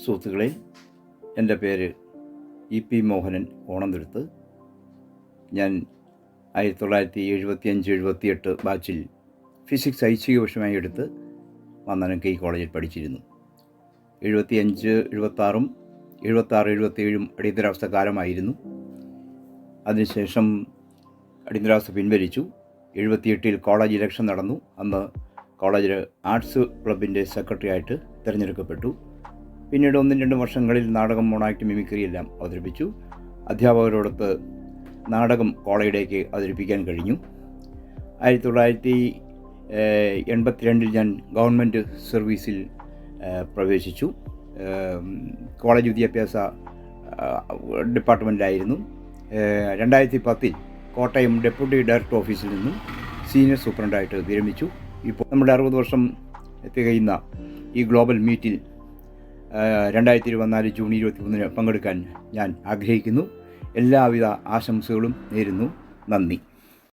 സുഹൃത്തുക്കളെ, എൻ്റെ പേര് ഇ.പി. മോഹനൻ ഓണന്തുരുത്ത്. ഞാൻ 1975-78 ബാച്ചിൽ ഫിസിക്സ് ഐച്ഛിക വിഷയമായി എടുത്ത് വന്നാനം കെ കോളേജിൽ പഠിച്ചിരുന്നു. 75-76 76-77 അടിയന്തരാവസ്ഥ കാലമായിരുന്നു. അതിനുശേഷം അടിയന്തരാവസ്ഥ പിൻവലിച്ചു. 78 കോളേജ് ഇലക്ഷൻ നടന്നു. അന്ന് കോളേജിൽ ആർട്സ് ക്ലബിൻ്റെ സെക്രട്ടറി ആയിട്ട് തിരഞ്ഞെടുക്കപ്പെട്ടു. പിന്നീട് 1-2 വർഷങ്ങളിൽ നാടകം, മോണാക്ട്, മിമിക്രി എല്ലാം അവതരിപ്പിച്ചു. അധ്യാപകരോടൊത്ത് നാടകം കോളേജിലേക്ക് അവതരിപ്പിക്കാൻ കഴിഞ്ഞു. 1982 ഞാൻ ഗവൺമെൻറ് സർവീസിൽ പ്രവേശിച്ചു. കോളേജ് വിദ്യാഭ്യാസ ഡിപ്പാർട്ട്മെൻറ്റിലായിരുന്നു. 2010 കോട്ടയം ഡെപ്യൂട്ടി ഡയറക്ടർ ഓഫീസിൽ നിന്നും സീനിയർ സൂപ്രണ്ടായിട്ട് വിരമിച്ചു. ഇപ്പോൾ നമ്മുടെ 60 വർഷം തികയുന്ന ഈ ഗ്ലോബൽ മീറ്റിൽ 2024 ജൂൺ 23 പങ്കെടുക്കാൻ ഞാൻ ആഗ്രഹിക്കുന്നു. എല്ലാവിധ ആശംസകളും നേരുന്നു. നന്ദി.